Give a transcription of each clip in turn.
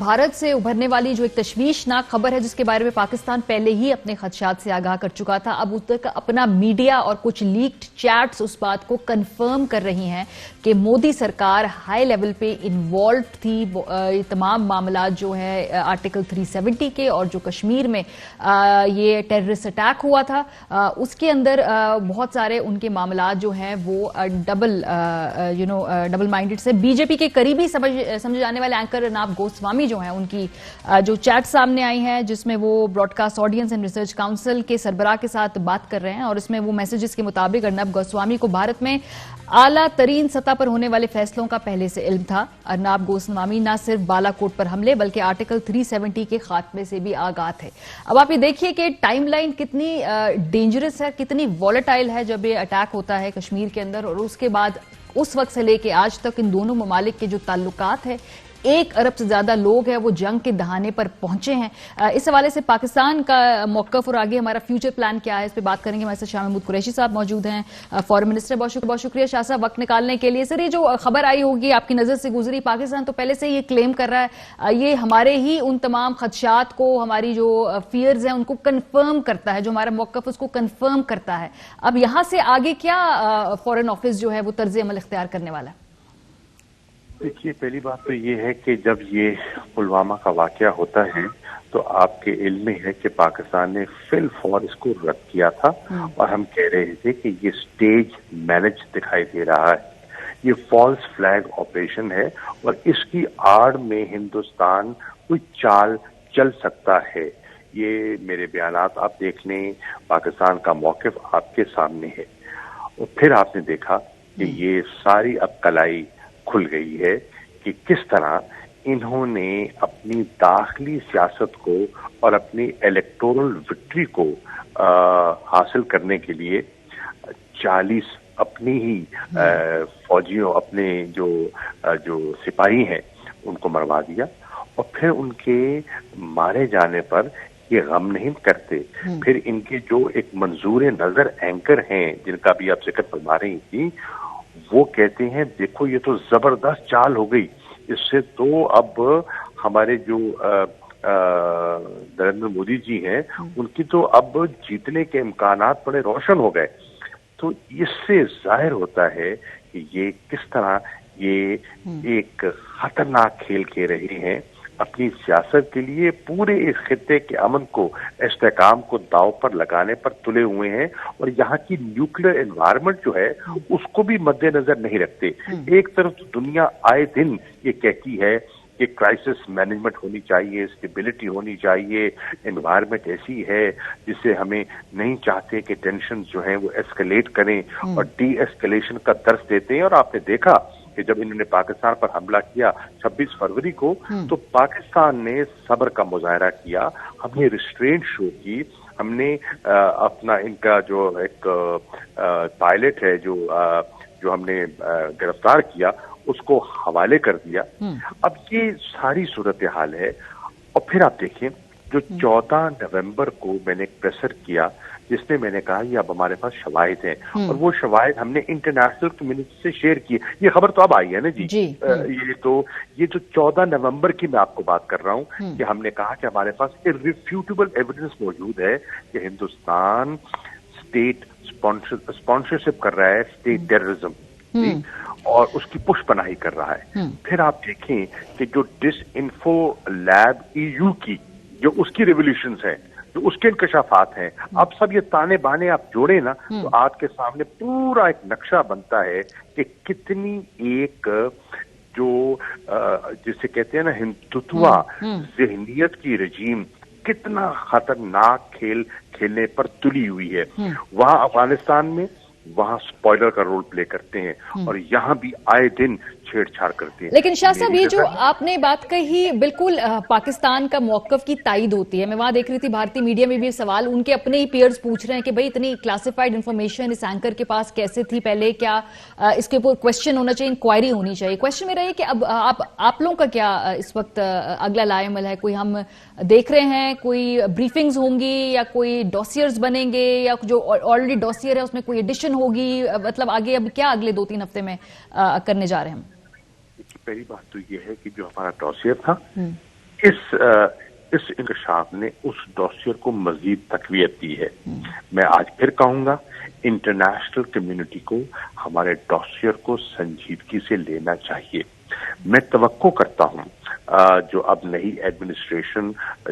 भारत से उभरने वाली जो एक तशवीशनाक खबर है जिसके बारे में पाकिस्तान पहले ही अपने खदशात से आगाह कर चुका था, अब उस तक अपना मीडिया और कुछ लीक्ड चैट्स उस बात को कंफर्म कर रही हैं कि मोदी सरकार हाई लेवल पे इन्वॉल्व थी। ये तमाम मामला जो है आर्टिकल 370 के और जो कश्मीर में ये टेररिस्ट अटैक हुआ था उसके अंदर बहुत सारे उनके मामला जो हैं वो डबल माइंडेड से बीजेपी के करीबी समझे जाने वाले एंकर अर्नब गोस्वामी जो हैं उनकी जो चैट सामने आई है जिसमें वो broadcast audience and research council के सरबराह के साथ बात कर रहे हैं और इसमें वो मैसेजेस के मुताबिक अर्नब गोस्वामी को भारत में आला तरीन सतह पर होने वाले फैसलों का पहले से इल्म था। अर्नब गोस्वामी न सिर्फ बालाकोट पर हमले बल्कि आर्टिकल 370 के खात्मे से भी आगाह थे। अब आप ये देखिए कि टाइमलाइन कितनी डेंजरस है, कितनी वॉलेटाइल है जब ये अटैक होता है कश्मीर के अंदर, और उसके बाद उस वक्त से लेके आज तक इन दोनों ममालिक के जो ताल्लुकात है 1 अरब से ज्यादा लोग हैं वो जंग के दहाने पर पहुंचे हैं। इस हवाले से पाकिस्तान का मौक़िफ़ और आगे हमारा फ्यूचर प्लान क्या है इस पे बात करेंगे। हमारे साथ शाह महमूद कुरैशी साहब मौजूद हैं, फॉरेन मिनिस्टर। बहुत शुक्रिया शाह साहब वक्त निकालने के लिए। सर, ये जो खबर आई होगी आपकी नजर से गुजरी, पाकिस्तान तो पहले से ये क्लेम कर रहा है ये हमारे ही उन तमाम खदशात को, हमारी जो फियर्स हैं उनको कन्फर्म करता है, जो हमारा मौक़िफ़ उसको कन्फर्म करता है। अब यहाँ से आगे क्या फॉरेन ऑफिस जो है वो तर्ज अमल इख्तियार करने वाला है? देखिए, पहली बात तो ये है कि जब ये पुलवामा का वाकया होता है तो आपके इल्म में है कि पाकिस्तान ने फिल फौर इसको रद्द किया था और हम कह रहे थे कि ये स्टेज मैनेज दिखाई दे रहा है, ये फॉल्स फ्लैग ऑपरेशन है और इसकी आड़ में हिंदुस्तान कोई चाल चल सकता है। ये मेरे बयानात आप देख लें, पाकिस्तान का मौक़िफ़ आपके सामने है। और फिर आपने देखा कि ये सारी अब कलाई खुल गई है कि किस तरह इन्होंने अपनी दाखिली सियासत को और अपनी इलेक्टोरल विक्ट्री को हासिल करने के लिए 40 अपनी ही फौजियों, अपने जो सिपाही हैं उनको मरवा दिया और फिर उनके मारे जाने पर ये गम नहीं करते। फिर इनके जो एक मंजूर नजर एंकर हैं जिनका भी आप जिक्र फरमा रही थी, वो कहते हैं देखो ये तो जबरदस्त चाल हो गई, इससे तो अब हमारे जो नरेंद्र मोदी जी हैं उनकी तो अब जीतने के इम्कानात बड़े रोशन हो गए। तो इससे जाहिर होता है कि ये किस तरह ये एक खतरनाक खेल खेल रहे हैं, अपनी सियासत के लिए पूरे इस खित्ते के अमन को, इस्तेहकाम को दांव पर लगाने पर तुले हुए हैं और यहाँ की न्यूक्लियर एनवायरनमेंट जो है उसको भी मद्देनजर नहीं रखते। एक तरफ तो दुनिया आए दिन ये कहती है कि क्राइसिस मैनेजमेंट होनी चाहिए, स्टेबिलिटी होनी चाहिए, एनवायरनमेंट ऐसी है जिससे हमें नहीं चाहते कि टेंशन जो है वो एस्केलेट करें और डी एस्केलेशन का दर्स देते हैं। और आपने देखा कि जब इन्होंने पाकिस्तान पर हमला किया 26 फरवरी को तो पाकिस्तान ने सब्र का मुजाहरा किया, हमने रिस्ट्रेंट शो की, हमने अपना इनका जो एक पायलट है जो हमने गिरफ्तार किया उसको हवाले कर दिया। अब ये सारी सूरत हाल है। और फिर आप देखिए जो 14 नवंबर को मैंने एक प्रेसर किया जिसमें मैंने कहा ये अब हमारे पास शवाहिद हैं और वो शवाहिद हमने इंटरनेशनल कम्युनिटी से शेयर किए। ये खबर तो अब आई है ना जी। ये जो 14 नवंबर की मैं आपको बात कर रहा हूँ कि हमने कहा कि हमारे पास इररिफ्यूटेबल एविडेंस मौजूद है कि हिंदुस्तान स्टेट स्पॉन्सरशिप कर रहा है स्टेट टेररिज्म और उसकी पुष्पनाही कर रहा है। फिर आप देखें कि जो डिसइंफो लैब EU की जो उसकी रेवोल्यूशंस हैं, जो उसके इंकशाफात हैं, अब सब ये ताने बाने आप जोड़े ना तो आपके सामने पूरा एक नक्शा बनता है कि कितनी एक जो जिसे कहते हैं ना हिंदुत्वा ज़हनियत की रजीम कितना खतरनाक खेल खेलने पर तुली हुई है। वहां अफगानिस्तान में वहां स्पॉइलर का रोल प्ले करते हैं और यहाँ भी आए दिन छेड़छाड़ करते हैं। लेकिन शाह साहब ये जो आपने बात कही बिल्कुल पाकिस्तान का मौक़िफ़ की तायद होती है। मैं वहां देख रही थी भारतीय मीडिया में भी सवाल उनके अपने ही पीयर्स पूछ रहे हैं कि भाई इतनी क्लासिफाइड इन्फॉर्मेशन इस एंकर के पास कैसे थी पहले, क्या इसके ऊपर क्वेश्चन होना चाहिए, इंक्वायरी होनी चाहिए। क्वेश्चन मेरा ये कि अब आप लोगों का क्या इस वक्त अगला लाएमल है? कोई हम देख रहे हैं कोई ब्रीफिंग्स होंगी या कोई डॉसियर्स बनेंगे या जो ऑलरेडी डॉसियर है उसमें कोई एडिशन होगी, मतलब आगे अब क्या अगले 2-3 हफ्ते में करने जा रहे हैं हम? पहली बात तो ये है कि जो हमारा डॉसियर था اس انکشاف نے اس ڈوسیئر کو مزید تقویت دی ہے. میں آج پھر کہوں گا انٹرنیشنل کمیونٹی کو ہمارے ڈوسیئر کو سنجیدگی سے لینا چاہیے. میں توقع کرتا ہوں جو اب نئی ایڈمنسٹریشن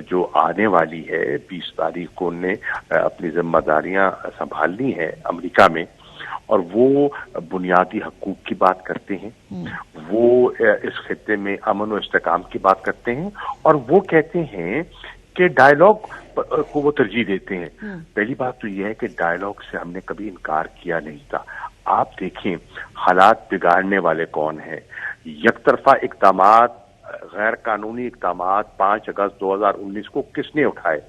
جو آنے والی ہے 20 تاریخ کو انہیں اپنی ذمہ داریاں سنبھالنی ہے امریکہ میں، اور وہ بنیادی حقوق کی بات کرتے ہیں، وہ اس خطے میں امن و استحکام کی بات کرتے ہیں، اور وہ کہتے ہیں کہ ڈائیلاگ کو وہ ترجیح دیتے ہیں. پہلی بات تو یہ ہے کہ ڈائیلاگ سے ہم نے کبھی انکار کیا نہیں تھا. آپ دیکھیں حالات بگاڑنے والے کون ہیں. یک طرفہ اقدامات، غیر قانونی اقدامات 5 اگست 2019 کو کس نے اٹھائے؟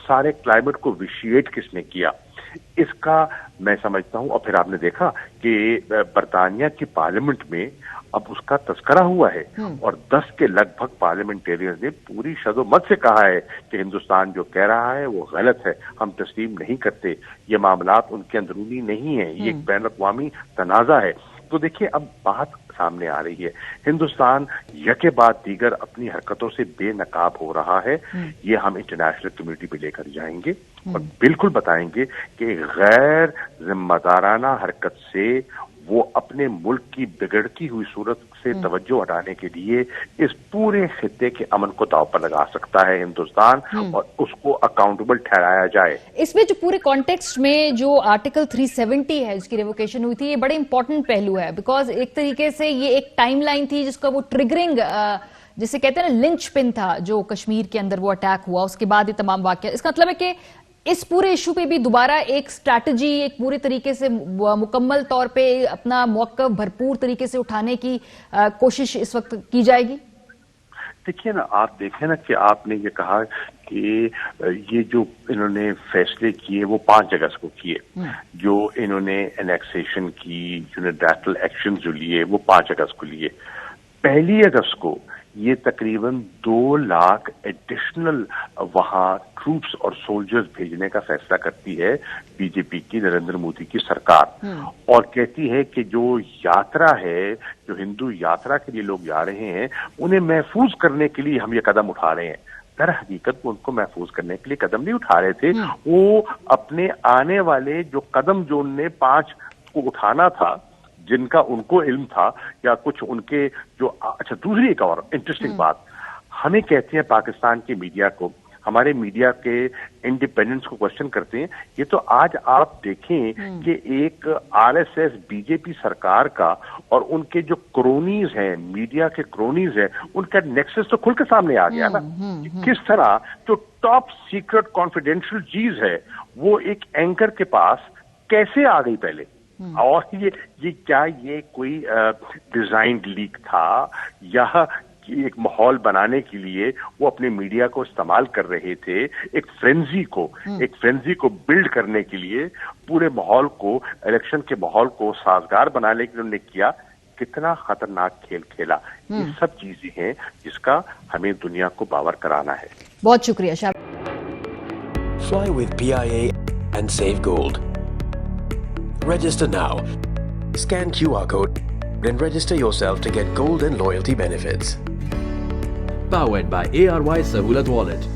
سارے کلائمیٹ کو ویشیٹ کس نے کیا؟ اس کا میں سمجھتا ہوں. اور پھر آپ نے دیکھا کہ برطانیہ کی پارلیمنٹ میں اب اس کا تذکرہ ہوا ہے، اور 10 کے لگ بھگ پارلیمنٹیرینز نے پوری شد و مت سے کہا ہے کہ ہندوستان جو کہہ رہا ہے وہ غلط ہے، ہم تسلیم نہیں کرتے، یہ معاملات ان کے اندرونی نہیں ہیں، یہ ایک بین الاقوامی تنازع ہے. تو دیکھیے اب بات سامنے آ رہی ہے، ہندوستان یکے بعد دیگر اپنی حرکتوں سے بے نقاب ہو رہا ہے. یہ ہم انٹرنیشنل کمیونٹی پہ لے کر جائیں گے اور بالکل بتائیں گے کہ غیر ذمہ دارانہ حرکت سے وہ اپنے ملک کی بگڑتی ہوئی صورت سے توجہ ہٹانے کے لیے اس پورے خطے کے امن کو داؤ پر لگا سکتا ہے ہندوستان، اور اس کو اکاؤنٹیبل ٹھہرایا جائے. اس میں جو پورے کانٹیکسٹ میں جو آرٹیکل 370 ہے جس کی ریووکیشن ہوئی تھی، یہ بڑے امپورٹنٹ پہلو ہے، بیکاز ایک طریقے سے یہ ایک ٹائم لائن تھی جس کا وہ ٹریگرنگ جسے کہتے ہیں نا لنچ پن تھا، جو کشمیر کے اندر وہ اٹیک ہوا، اس کے بعد یہ تمام واقعہ. اس کا مطلب ہے کہ اس پورے ایشو پہ بھی دوبارہ ایک سٹریٹجی، ایک پورے طریقے سے مکمل طور پہ اپنا موقف بھرپور طریقے سے اٹھانے کی کوشش اس وقت کی جائے گی. دیکھیے نا، آپ دیکھیں نا کہ آپ نے یہ کہا کہ یہ جو انہوں نے فیصلے کیے وہ 5 اگست کو کیے، جو انہوں نے انیکسیشن کی یونیلیٹرل ایکشن جو لیے وہ 5 اگست کو لیے. 1 اگست کو یہ تقریباً 2 لاکھ ایڈیشنل وہاں ٹروپس اور سولجرز بھیجنے کا فیصلہ کرتی ہے بی جے پی کی نریندر مودی کی سرکار، اور کہتی ہے کہ جو یاترا ہے، جو ہندو یاترا کے لیے لوگ جا رہے ہیں، انہیں محفوظ کرنے کے لیے ہم یہ قدم اٹھا رہے ہیں. در حقیقت وہ ان کو محفوظ کرنے کے لیے قدم نہیں اٹھا رہے تھے، وہ اپنے آنے والے جو قدم جو ان نے 5 کو اٹھانا تھا، جن کا ان کو علم تھا، یا کچھ ان کے جو اچھا. دوسری ایک اور انٹرسٹنگ بات، ہمیں کہتے ہیں پاکستان کے میڈیا کو، ہمارے میڈیا کے انڈیپینڈنس کو کوشچن کرتے ہیں. یہ تو آج آپ دیکھیں کہ ایک R S S B J P سرکار کا اور ان کے جو کرونیز ہیں، میڈیا کے کرونیز ہیں، ان کا نیکسس تو کھل کے سامنے آ گیا نا. کس طرح جو ٹاپ سیکرٹ کانفیڈینشیل چیز ہے وہ ایک اینکر کے پاس کیسے آ گئی پہلے، اور یہ کیا یہ کوئی ڈیزائنڈ لیک تھا، یا ایک ماحول بنانے کے لیے وہ اپنے میڈیا کو استعمال کر رہے تھے، ایک فرینزی کو بلڈ کرنے کے لیے، پورے ماحول کو، الیکشن کے ماحول کو سازگار بنانے کے لیے انہوں نے کیا. کتنا خطرناک کھیل کھیلا. یہ سب چیزیں ہیں جس کا ہمیں دنیا کو باور کرانا ہے. بہت شکریہ شاہ. Fly with PIA and save gold. Register now. Scan QR code and register yourself to get gold and loyalty benefits. Powered by ARY Sahulat Wallet.